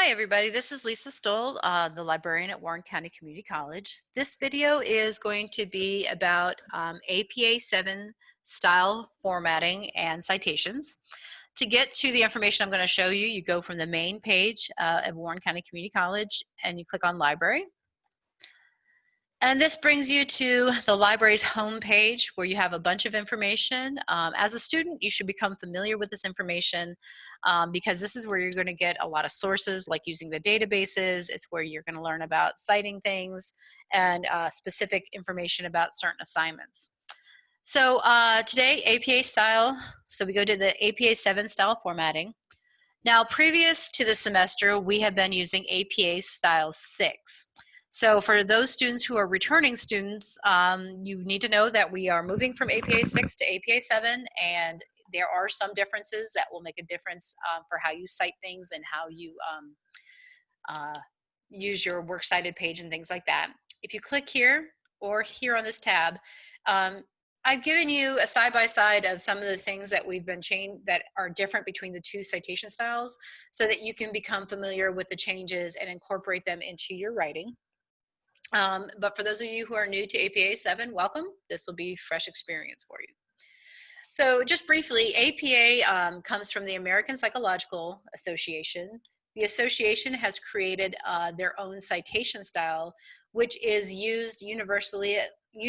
Hi everybody, this is Lisa Stoll, the librarian at Warren County Community College. This video is going to be about APA 7 style formatting and citations. To get to the information I'm going to show you, you go from the main page of Warren County Community College and you click on Library. And this brings you to the library's homepage where you have a bunch of information. As a student, you should become familiar with this information because this is where you're going to get a lot of sources like using the databases. It's where you're going to learn about citing things and specific information about certain assignments. So today, APA style, so we go to the APA 7 style formatting. Now, previous to the semester, we have been using APA style 6. So for those students who are returning students, you need to know that we are moving from APA 6 to APA 7, and there are some differences that will make a difference for how you cite things and how you use your works cited page and things like that. If you click here or here on this tab, I've given you a side-by-side of some of the things that we've been changed that are different between the two citation styles so that you can become familiar with the changes and incorporate them into your writing. But for those of you who are new to APA 7, welcome. This will be a fresh experience for you. So just briefly, APA comes from the American Psychological Association. The association has created their own citation style, which is used universally? Yeah,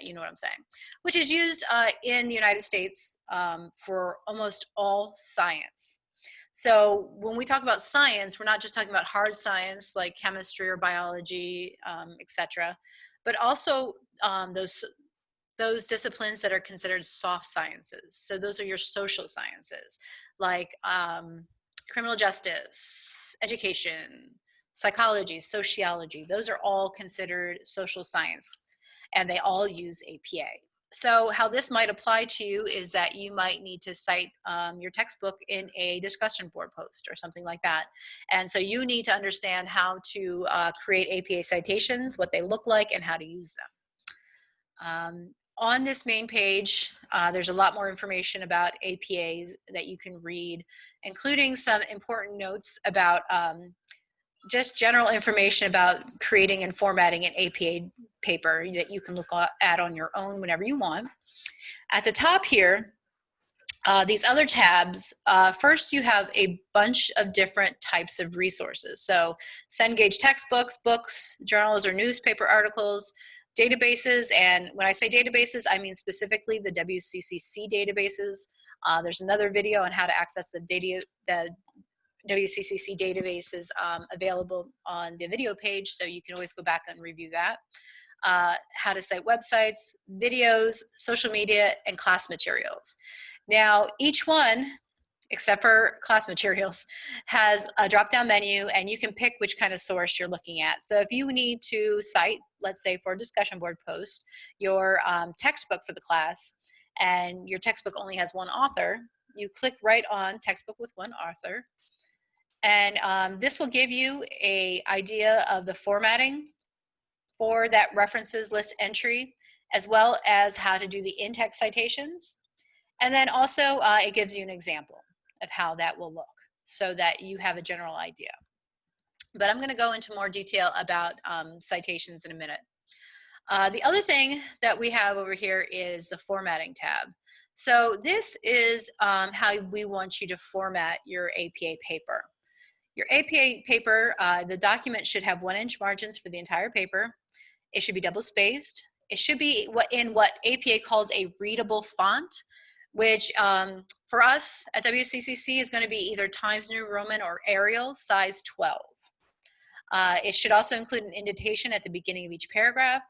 you know what I'm saying. Which is used in the United States for almost all science. So when we talk about science, we're not just talking about hard science like chemistry or biology, etc., but also those disciplines that are considered soft sciences. So those are your social sciences, like criminal justice, education, psychology, sociology. Those are all considered social science, and they all use APA. So how this might apply to you is that you might need to cite your textbook in a discussion board post or something like that. And so you need to understand how to create APA citations, what they look like, and how to use them. On this main page, there's a lot more information about APAs that you can read, including some important notes about just general information about creating and formatting an APA paper that you can look at on your own whenever you want. At the top here, these other tabs, first you have a bunch of different types of resources. So Cengage textbooks, books, journals or newspaper articles, databases, and when I say databases, I mean specifically the WCCC databases. There's another video on how to access the WCCC database is available on the video page, so you can always go back and review that. How to cite websites, videos, social media, and class materials. Now, each one, except for class materials, has a drop-down menu, and you can pick which kind of source you're looking at. So if you need to cite, let's say for a discussion board post, your textbook for the class, and your textbook only has one author, you click right on textbook with one author. And this will give you an idea of the formatting for that references list entry, as well as how to do the in-text citations. And then also it gives you an example of how that will look so that you have a general idea. But I'm going to go into more detail about citations in a minute. The other thing that we have over here is the formatting tab. So this is how we want you to format your APA paper. Your APA paper, the document should have 1-inch margins for the entire paper. It should be double spaced. It should be in what APA calls a readable font, which for us at WCCC is going to be either Times New Roman or Arial, size 12. It should also include an indentation at the beginning of each paragraph,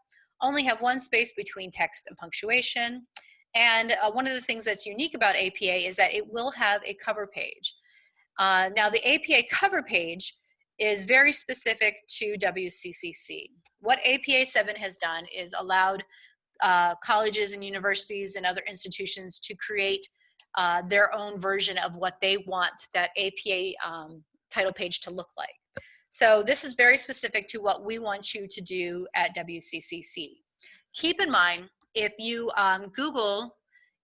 only have one space between text and punctuation. And one of the things that's unique about APA is that it will have a cover page. Now, the APA cover page is very specific to WCCC. What APA 7 has done is allowed colleges and universities and other institutions to create their own version of what they want that APA title page to look like. So this is very specific to what we want you to do at WCCC. Keep in mind, if you Google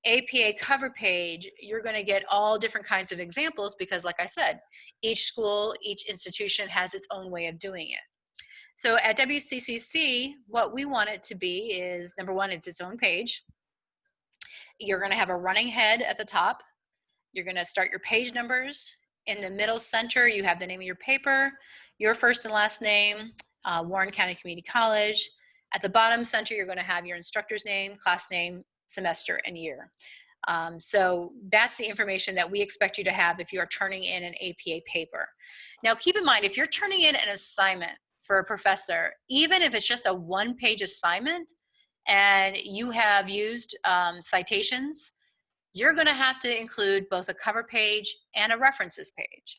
APA cover page, you're going to get all different kinds of examples because, like I said, each school, each institution has its own way of doing it. So at WCCC, what we want it to be is, number one, it's its own page. You're going to have a running head at the top. You're going to start your page numbers. In the middle center, you have the name of your paper, your first and last name, Warren County Community College. At the bottom center, you're going to have your instructor's name, class name, semester, and year. So that's the information that we expect you to have if you are turning in an APA paper. Now, keep in mind, if you're turning in an assignment for a professor, even if it's just a one-page assignment and you have used citations, you're going to have to include both a cover page and a references page.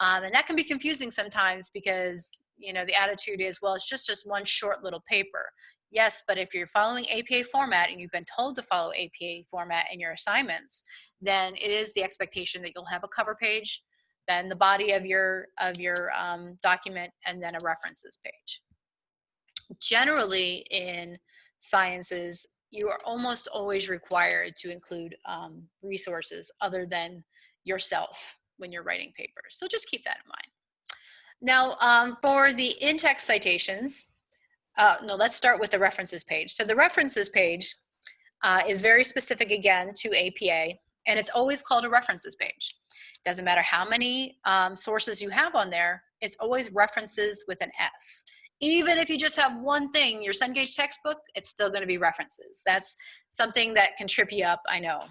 And that can be confusing sometimes because, you know, the attitude is, well, it's just one short little paper. Yes, but if you're following APA format and you've been told to follow APA format in your assignments, then it is the expectation that you'll have a cover page, then the body of your document, and then a references page. Generally in sciences, you are almost always required to include resources other than yourself when you're writing papers. So just keep that in mind. Now, for the in-text citations, no, let's start with the references page. So the references page is very specific again to APA, and it's always called a references page. Doesn't matter how many sources you have on there, it's always references with an S. Even if you just have one thing, your Cengage textbook, it's still going to be references. That's something that can trip you up, I know.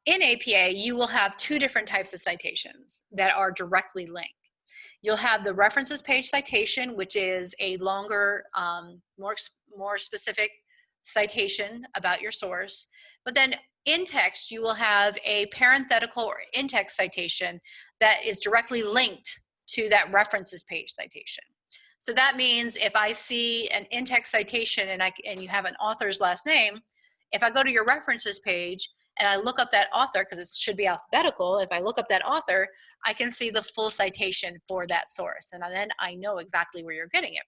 In APA, you will have two different types of citations that are directly linked. You'll have the references page citation, which is a longer, more specific citation about your source. But then in text, you will have a parenthetical or in-text citation that is directly linked to that references page citation. So that means if I see an in-text citation and you have an author's last name, if I go to your references page and I look up that author, because it should be alphabetical, if I look up that author, I can see the full citation for that source, and then I know exactly where you're getting it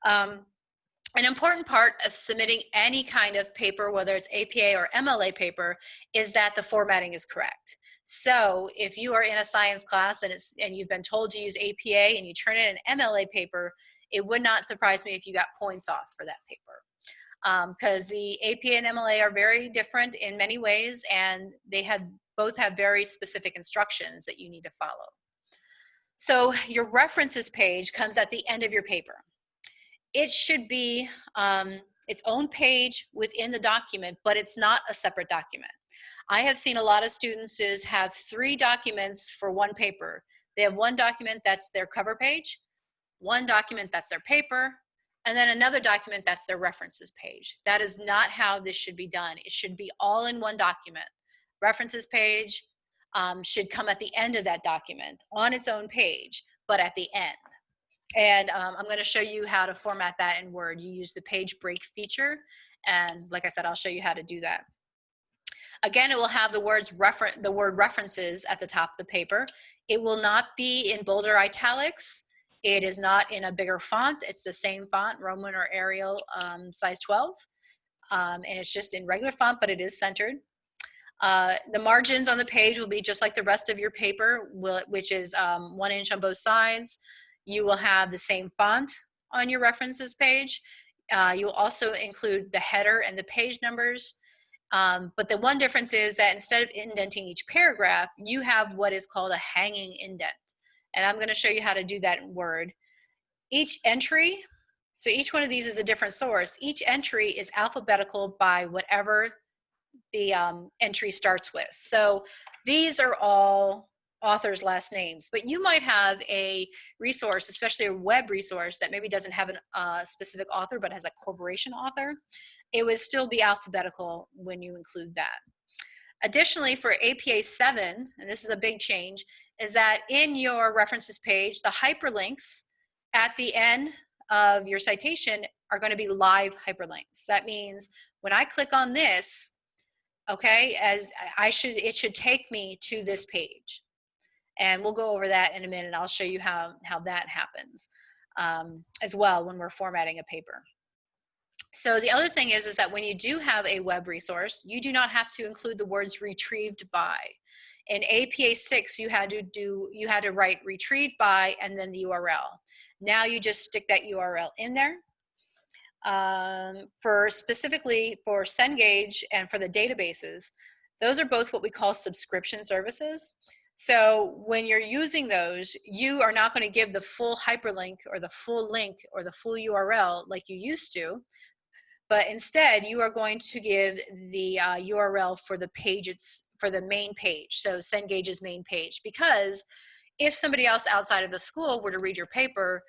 from. An important part of submitting any kind of paper, whether it's APA or MLA paper, is that the formatting is correct. So if you are in a science class and you've been told to use APA and you turn in an MLA paper, it would not surprise me if you got points off for that paper. Because the APA and MLA are very different in many ways, and they both have very specific instructions that you need to follow. So your references page comes at the end of your paper. It should be its own page within the document, but it's not a separate document. I have seen a lot of students have 3 documents for one paper. They have one document that's their cover page, one document that's their paper, and then another document that's their references page. That is not how this should be done. It should be all in one document. References page should come at the end of that document on its own page, but at the end. And I'm going to show you how to format that in Word. You use the page break feature, and like I said, I'll show you how to do that. Again, it will have the word references at the top of the paper. It will not be in bold or italics. It is not in a bigger font. It's the same font, Roman or Arial, size 12. And it's just in regular font, but it is centered. The margins on the page will be just like the rest of your paper, which is 1 inch on both sides. You will have the same font on your references page. You'll also include the header and the page numbers. But the one difference is that instead of indenting each paragraph, you have what is called a hanging indent. And I'm going to show you how to do that in Word. Each entry, so each one of these is a different source. Each entry is alphabetical by whatever the entry starts with. So these are all authors' last names, but you might have a resource, especially a web resource that maybe doesn't have a specific author but has a corporation author. It would still be alphabetical when you include that. Additionally, for APA 7, and this is a big change, is that in your references page, the hyperlinks at the end of your citation are going to be live hyperlinks. That means when I click on this, okay, it should take me to this page. And we'll go over that in a minute. I'll show you how that happens as well when we're formatting a paper. So the other thing is that when you do have a web resource, you do not have to include the words retrieved by. In APA 6, you had to write retrieved by and then the URL. Now you just stick that URL in there. For specifically for Cengage and for the databases, those are both what we call subscription services. So when you're using those, you are not going to give the full hyperlink or the full link or the full URL like you used to, but instead you are going to give the URL for the page, for the main page, so Cengage's main page, because if somebody else outside of the school were to read your paper,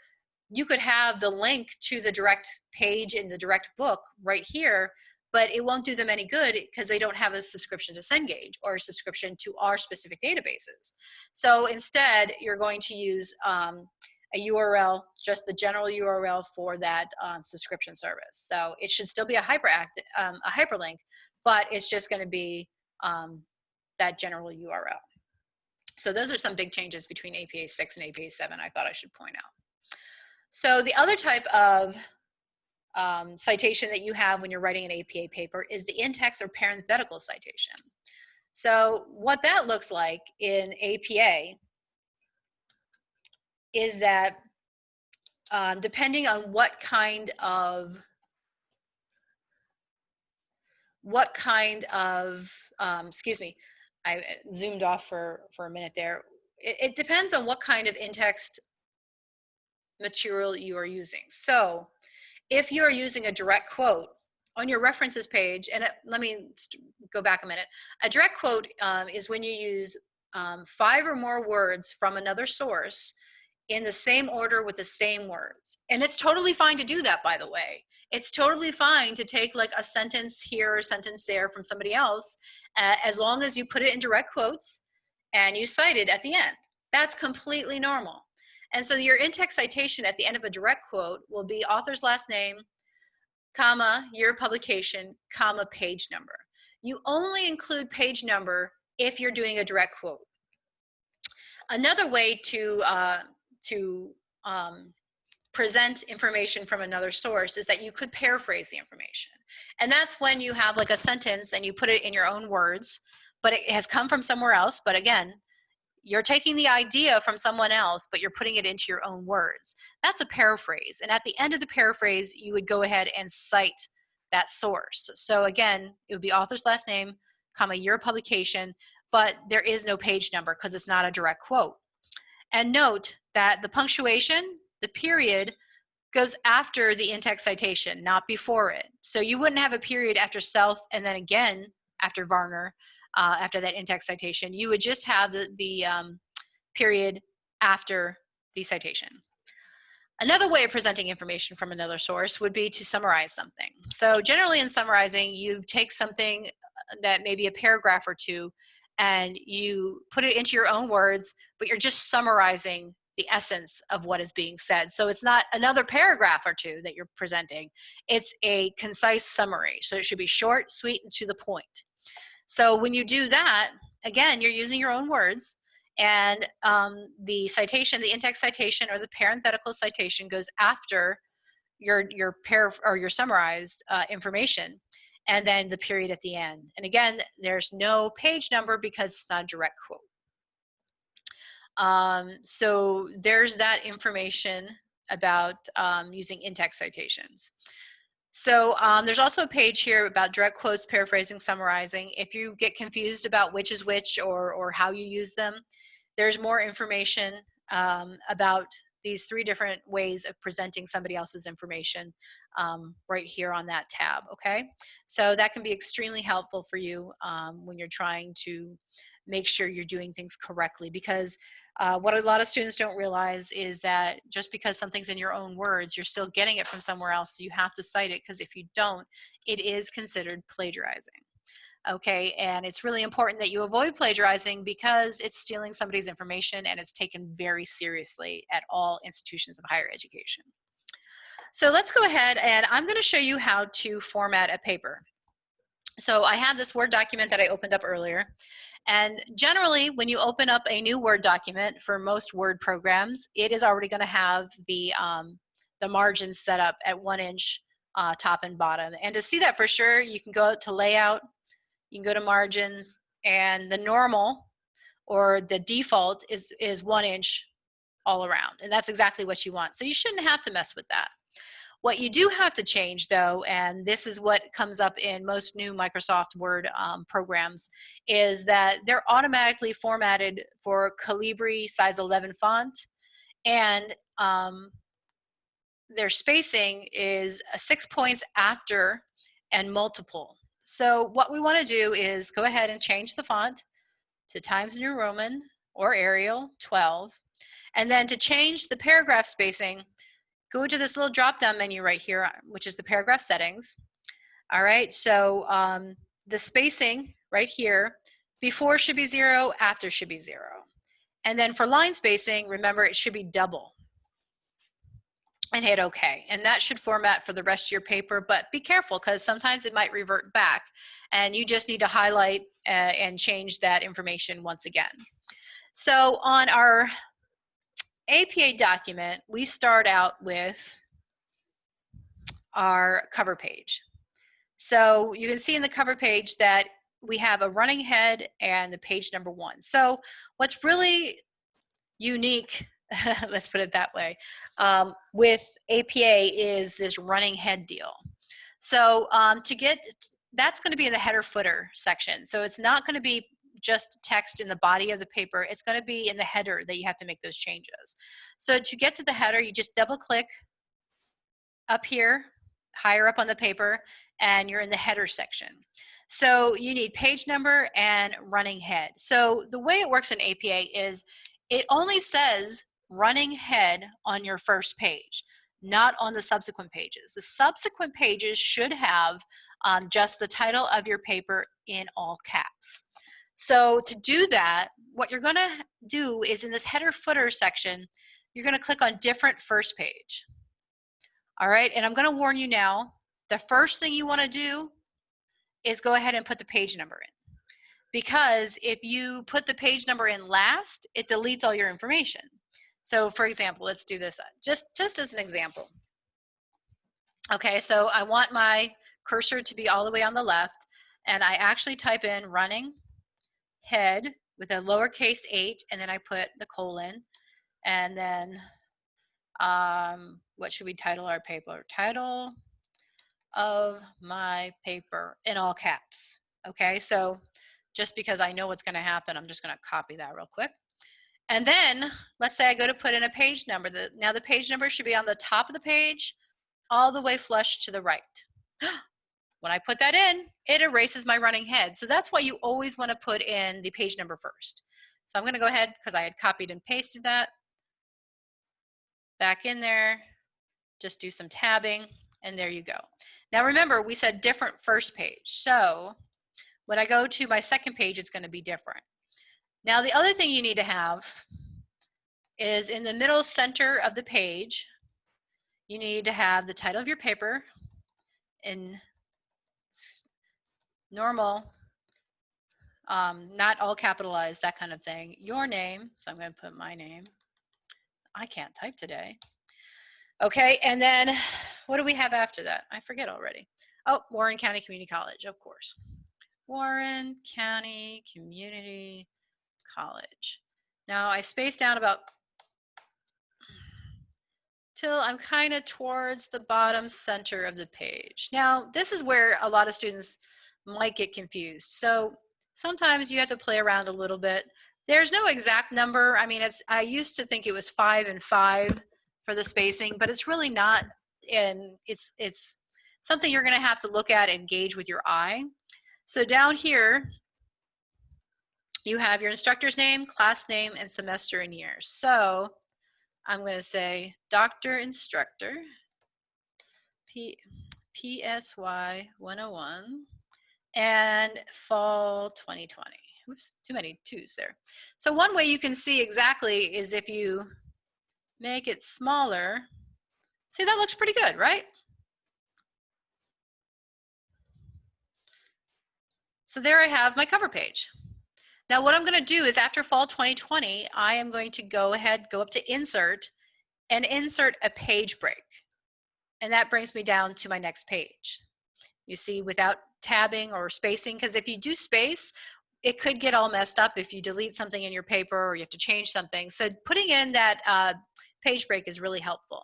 you could have the link to the direct page in the direct book right here, but it won't do them any good because they don't have a subscription to Cengage or a subscription to our specific databases. So instead, you're going to use a URL, just the general URL for that subscription service. So it should still be a hyperlink, but it's just going to be that general URL. So those are some big changes between APA 6 and APA 7 I thought I should point out. So the other type of citation that you have when you're writing an APA paper is the in-text or parenthetical citation. So what that looks like in APA is that depending on what kind of excuse me, I zoomed off for a minute there. It depends on what kind of in-text material you are using. So if you are using a direct quote on your references page, and let me go back a minute. A direct quote is when you use 5 or more words from another source in the same order with the same words. And it's totally fine to do that, by the way. It's totally fine to take like a sentence here or a sentence there from somebody else, as long as you put it in direct quotes and you cite it at the end. That's completely normal. And so your in-text citation at the end of a direct quote will be author's last name, comma, year of publication, comma, page number. You only include page number if you're doing a direct quote. Another way to present information from another source is that you could paraphrase the information. And that's when you have like a sentence and you put it in your own words, but it has come from somewhere else. But again, you're taking the idea from someone else, but you're putting it into your own words. That's a paraphrase. And at the end of the paraphrase, you would go ahead and cite that source. So again, it would be author's last name, comma, year of publication, but there is no page number because it's not a direct quote. And note that the punctuation, the period, goes after the in-text citation, not before it. So you wouldn't have a period after self and then again after Varner, after that in-text citation. You would just have the period after the citation. Another way of presenting information from another source would be to summarize something. So generally in summarizing, you take something that may be a paragraph or two and you put it into your own words, but you're just summarizing the essence of what is being said. So it's not another paragraph or two that you're presenting. It's a concise summary. So it should be short, sweet, and to the point. So when you do that, again, you're using your own words, and the citation, the in-text citation or the parenthetical citation goes after your summarized information, and then the period at the end. And again, there's no page number because it's not a direct quote. So there's that information about using in-text citations. So there's also a page here about direct quotes, paraphrasing, summarizing. If you get confused about which is which or how you use them, there's more information about these 3 different ways of presenting somebody else's information right here on that tab, okay? So that can be extremely helpful for you when you're trying to make sure you're doing things correctly, because what a lot of students don't realize is that just because something's in your own words, you're still getting it from somewhere else, so you have to cite it, because if you don't, it is considered plagiarizing. Okay, and it's really important that you avoid plagiarizing because it's stealing somebody's information and it's taken very seriously at all institutions of higher education. So let's go ahead and I'm going to show you how to format a paper. So I have this Word document that I opened up earlier. And generally, when you open up a new Word document for most Word programs, it is already going to have the margins set up at 1 inch top and bottom. And to see that for sure, you can go to layout, you can go to margins, and the normal or the default is 1 inch all around. And that's exactly what you want. So you shouldn't have to mess with that. What you do have to change though, and this is what comes up in most new Microsoft Word programs, is that they're automatically formatted for Calibri size 11 font, and their spacing is 6 points after and multiple. So what we want to do is go ahead and change the font to Times New Roman or Arial 12. And then to change the paragraph spacing, go to this little drop-down menu right here, which is the paragraph settings. All right, so the spacing right here, before should be 0, after should be 0. And then for line spacing, remember it should be double. And hit OK. And that should format for the rest of your paper, but be careful because sometimes it might revert back and you just need to highlight and change that information once again. So on our APA document, we start out with our cover page. So you can see in the cover page that we have a running head and the page number 1. So what's really unique, let's put it that way, with APA is this running head deal. So that's going to be in the header footer section. So it's not going to be just text in the body of the paper. It's going to be in the header that you have to make those changes. So to get to the header, you just double click up here, higher up on the paper, and you're in the header section. So you need page number and running head. So the way it works in APA is it only says running head on your first page, not on the subsequent pages. The subsequent pages should have just the title of your paper in all caps. So to do that, what you're going to do is in this header footer section, you're going to click on different first page. All right, and I'm going to warn you now, the first thing you want to do is go ahead and put the page number in. Because if you put the page number in last, it deletes all your information. So for example, let's do this just as an example. Okay, so I want my cursor to be all the way on the left, and I actually type in running head with a lowercase h, and then I put the colon, and then what should we title our paper? Title of my paper in all caps. Okay, so just because I know what's going to happen, I'm just going to copy that real quick. And then let's say I go to put in a page number. Now the page number should be on the top of the page, all the way flush to the right. When I put that in, it erases my running head. So that's why you always want to put in the page number first. So I'm going to go ahead, because I had copied and pasted that, back in there, just do some tabbing, and there you go. Now remember, we said different first page. So when I go to my second page, it's going to be different. Now the other thing you need to have is in the middle center of the page, you need to have the title of your paper in normal, not all capitalized, that kind of thing. Your name, so I'm going to put my name. I can't type today. Okay, and then what do we have after that? I forget already. Oh, Warren County Community College, of course. Warren County Community College. Now I spaced down about till I'm kind of towards the bottom center of the page. Now this is where a lot of students might get confused. So sometimes you have to play around a little bit. There's no exact number. I mean, I used to think it was 5 and 5 for the spacing, but it's really not. And it's something you're going to have to look at and gauge with your eye. So down here, you have your instructor's name, class name, and semester and year. So I'm going to say Dr. Instructor, PSY 101, and fall 2020. Oops, too many twos there. So one way you can see exactly is if you make it smaller. See, that looks pretty good, right? So there I have my cover page. Now what I'm going to do is after fall 2020, I am going to go ahead, go up to insert, and insert a page break. And that brings me down to my next page. You see, without tabbing or spacing, because if you do space, it could get all messed up if you delete something in your paper or you have to change something. So putting in that page break is really helpful.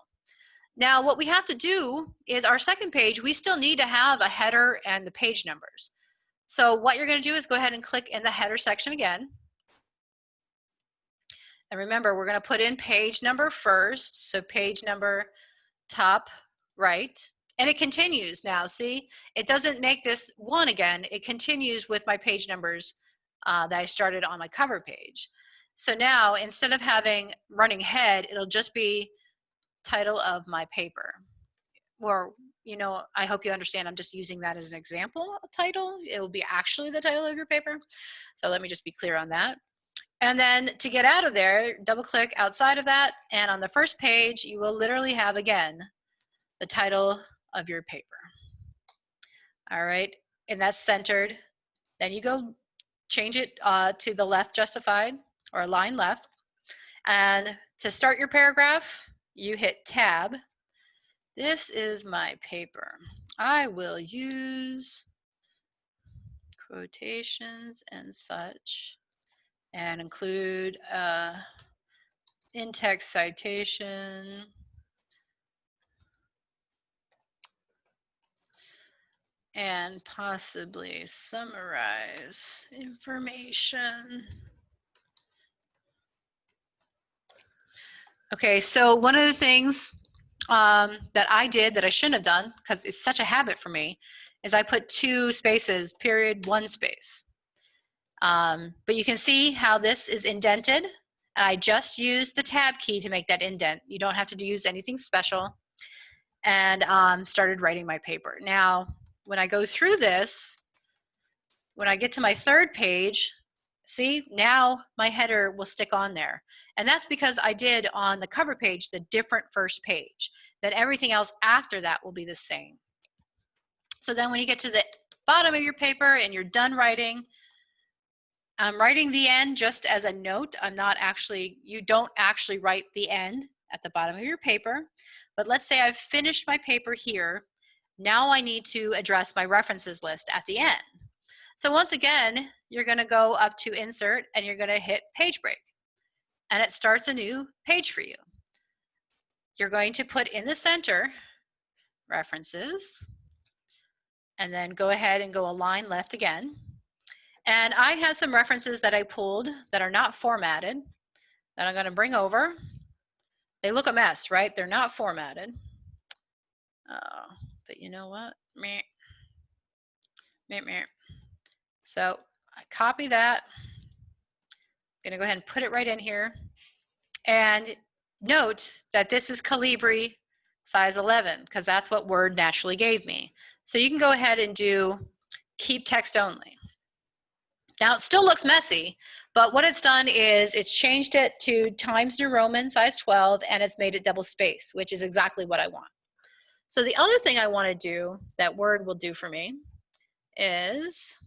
Now, what we have to do is our second page, we still need to have a header and the page numbers. So what you're going to do is go ahead and click in the header section again. And remember, we're going to put in page number first. So page number top right. And it continues now. See, it doesn't make this one again. It continues with my page numbers that I started on my cover page. So now, instead of having running head, it'll just be title of my paper. Or, you know, I hope you understand I'm just using that as an example title. It will be actually the title of your paper. So let me just be clear on that. And then to get out of there, double click outside of that. And on the first page, you will literally have, again, the title of your paper. All right, and that's centered. Then you go change it to the left justified or align left. And to start your paragraph, you hit tab. This is my paper. I will use quotations and such and include in-text citation and possibly summarize information. Okay, so one of the things that I did that I shouldn't have done, because it's such a habit for me, is I put 2 spaces, period, 1 space. But you can see how this is indented. I just used the tab key to make that indent. You don't have to use anything special. And started writing my paper. Now, when I go through this, when I get to my third page, see, now my header will stick on there. And that's because I did on the cover page the different first page. Then everything else after that will be the same. So then when you get to the bottom of your paper and you're done writing, I'm writing the end just as a note. You don't actually write the end at the bottom of your paper. But let's say I've finished my paper here. Now I need to address my references list at the end. So once again, you're going to go up to insert and you're going to hit page break. And it starts a new page for you. You're going to put in the center references and then go ahead and go align left again. And I have some references that I pulled that are not formatted that I'm going to bring over. They look a mess, right? They're not formatted. But you know what? Meh. Meh, meh. So I copy that. I'm going to go ahead and put it right in here. And note that this is Calibri size 11 because that's what Word naturally gave me. So you can go ahead and do keep text only. Now it still looks messy, but what it's done is it's changed it to Times New Roman size 12 and it's made it double space, which is exactly what I want. So the other thing I want to do that Word will do for me is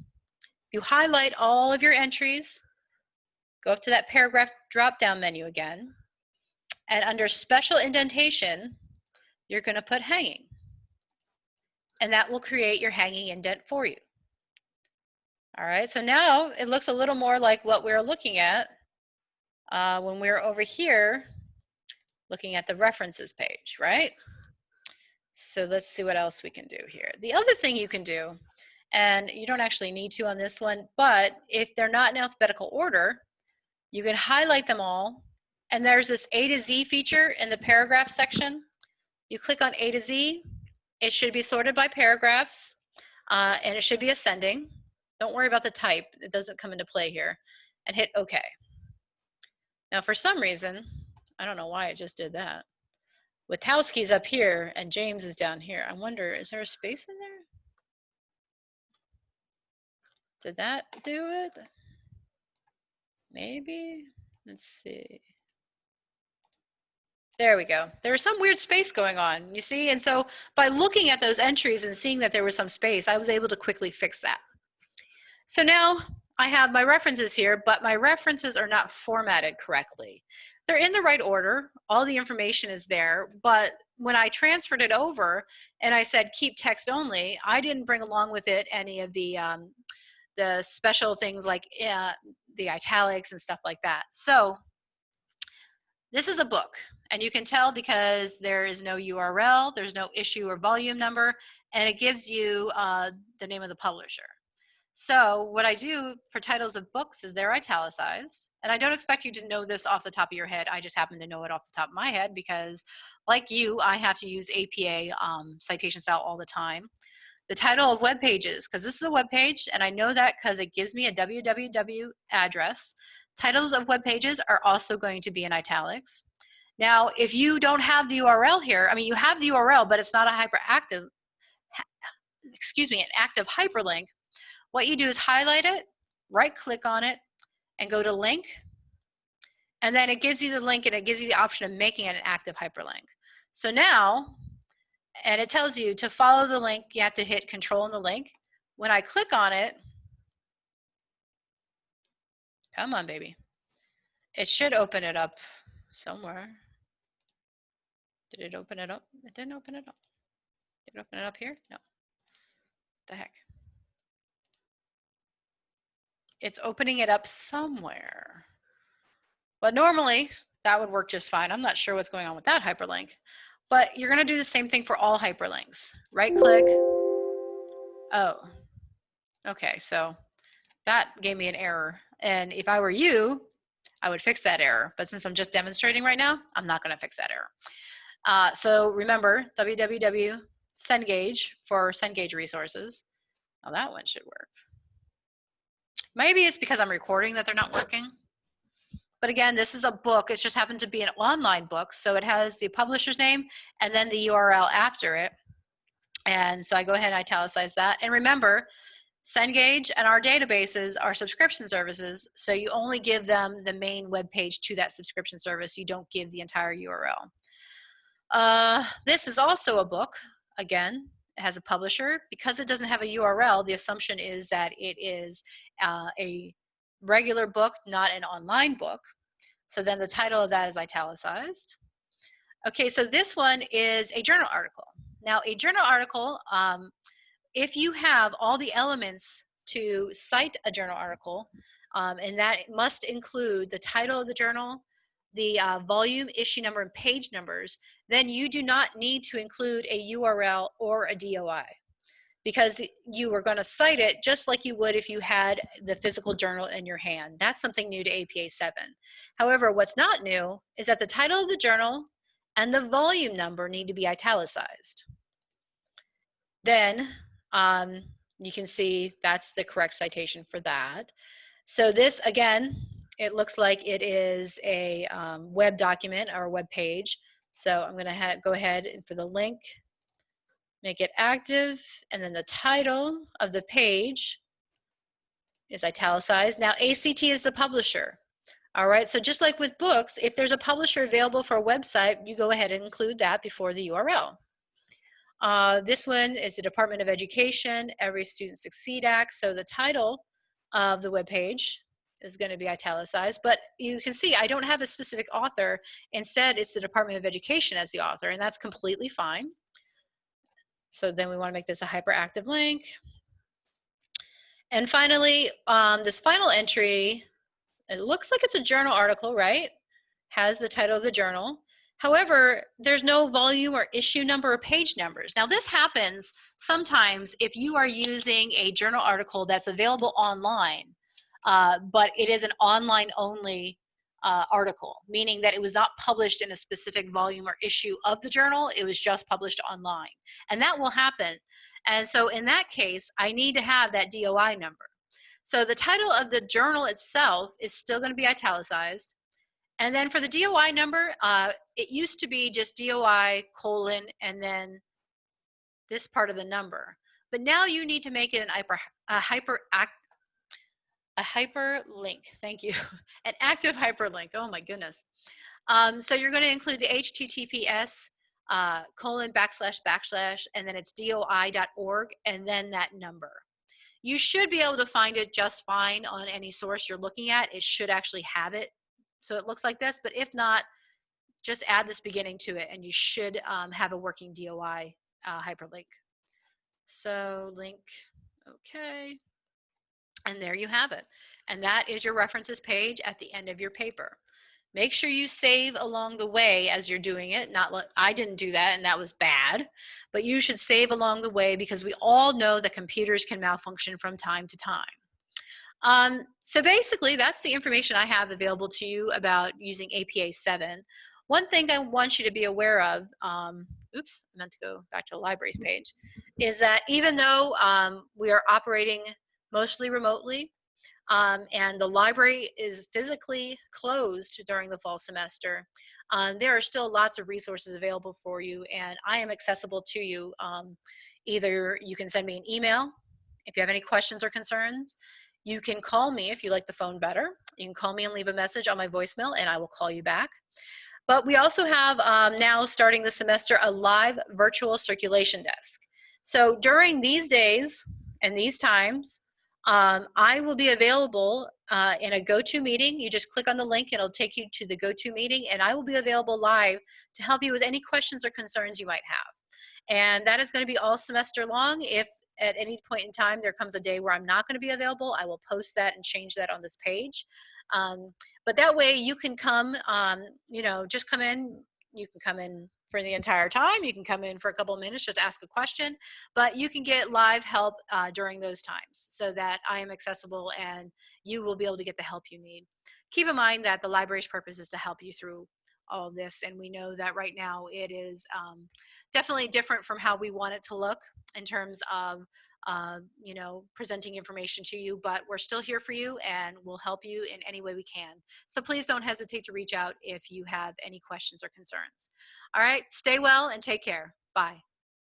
you highlight all of your entries, go up to that paragraph drop-down menu again, and under special indentation, you're going to put hanging. And that will create your hanging indent for you. All right, so now it looks a little more like what we were looking at when we were over here looking at the references page, right? So let's see what else we can do here. The other thing you can do, and you don't actually need to on this one, but if they're not in alphabetical order, you can highlight them all. And there's this A to Z feature in the paragraph section. You click on A to Z, it should be sorted by paragraphs, and it should be ascending. Don't worry about the type, it doesn't come into play here. And hit OK. Now for some reason, I don't know why it just did that. Witowski's up here and James is down here. I wonder, is there a space in there? Did that do it? Maybe? Let's see. There we go. There was some weird space going on, you see? And so by looking at those entries and seeing that there was some space, I was able to quickly fix that. So now I have my references here, but my references are not formatted correctly. They're in the right order. All the information is there, but when I transferred it over and I said keep text only, I didn't bring along with it any of the special things like the italics and stuff like that. So this is a book, and you can tell because there is no URL, there's no issue or volume number, and it gives you the name of the publisher. So what I do for titles of books is they're italicized, and I don't expect you to know this off the top of your head. I just happen to know it off the top of my head because, like you, I have to use APA citation style all the time. The title of web pages, because this is a web page, and I know that because it gives me a www address. Titles of web pages are also going to be in italics. Now, if you don't have the URL here, I mean, you have the URL, but it's not a hyperactive, an active hyperlink. What you do is highlight it, right-click on it, and go to link. And then it gives you the link, and it gives you the option of making it an active hyperlink. So now, and it tells you to follow the link, you have to hit control on the link. When I click on it, come on, baby. It should open it up somewhere. Did it open it up? It didn't open it up. Did it open it up here? No. What the heck? It's opening it up somewhere. But normally, that would work just fine. I'm not sure what's going on with that hyperlink. But you're going to do the same thing for all hyperlinks. Right-click. Oh. Okay, so that gave me an error. And if I were you, I would fix that error. But since I'm just demonstrating right now, I'm not going to fix that error. So remember, www Cengage for Cengage resources. Now that one should work. Maybe it's because I'm recording that they're not working. But again, this is a book. It just happened to be an online book. So it has the publisher's name and then the URL after it. And so I go ahead and italicize that. And remember, Cengage and our databases are subscription services. So you only give them the main web page to that subscription service. You don't give the entire URL. This is also a book. Again, it has a publisher. Because it doesn't have a URL, the assumption is that it is a regular book, not an online book. So then the title of that is italicized. Okay, so this one is a journal article. Now, a journal article, if you have all the elements to cite a journal article, and that must include the title of the journal, the volume, issue number, and page numbers, then you do not need to include a URL or a DOI because you are going to cite it just like you would if you had the physical journal in your hand. That's something new to APA 7. However, what's not new is that the title of the journal and the volume number need to be italicized. Then you can see that's the correct citation for that. So this, again, it looks like it is a web document or a web page. So I'm going to go ahead and for the link, make it active, and then the title of the page is italicized. Now ACT is the publisher. All right, so just like with books, if there's a publisher available for a website, you go ahead and include that before the URL. This one is the Department of Education, Every Student Succeed Act. So the title of the web page is going to be italicized, but you can see I don't have a specific author. Instead, it's the Department of Education as the author, and that's completely fine. So then we want to make this a hyperactive link. And finally, this final entry, it looks like it's a journal article, right? Has the title of the journal. However, there's no volume or issue number or page numbers. Now this happens sometimes if you are using a journal article that's available online, but it is an online only article, meaning that it was not published in a specific volume or issue of the journal, it was just published online. And that will happen. And so in that case, I need to have that DOI number. So the title of the journal itself is still going to be italicized. And then for the DOI number, it used to be just DOI colon and then this part of the number. But now you need to make it a hyperlink. Thank you. An active hyperlink. Oh my goodness. So you're going to include the HTTPS colon // and then it's doi.org and then that number. You should be able to find it just fine on any source you're looking at. It should actually have it. So it looks like this, but if not, just add this beginning to it, and you should have a working DOI hyperlink. So link, okay. And there you have it. And that is your references page at the end of your paper. Make sure you save along the way as you're doing it. I didn't do that, and that was bad. But you should save along the way, because we all know that computers can malfunction from time to time. So basically, that's the information I have available to you about using APA 7. One thing I want you to be aware of, oops, I meant to go back to the libraries page, is that even though we are operating mostly remotely, and the library is physically closed during the fall semester, there are still lots of resources available for you, and I am accessible to you. Either you can send me an email if you have any questions or concerns. You can call me if you like the phone better. You can call me and leave a message on my voicemail, and I will call you back. But we also have now, starting this semester, a live virtual circulation desk. So during these days and these times, I will be available in a go-to meeting. You just click on the link, and it'll take you to the go-to meeting, and I will be available live to help you with any questions or concerns you might have. And that is going to be all semester long. If at any point in time there comes a day where I'm not going to be available, I will post that and change that on this page. But that way you can come, just come in. You can come in for the entire time. You can come in for a couple of minutes, just ask a question, but you can get live help during those times, so that I am accessible and you will be able to get the help you need. Keep in mind that the library's purpose is to help you through all of this, and we know that right now it is definitely different from how we want it to look in terms of presenting information to you, but we're still here for you, and we'll help you in any way we can. So please don't hesitate to reach out if you have any questions or concerns. All right, stay well and take care. Bye.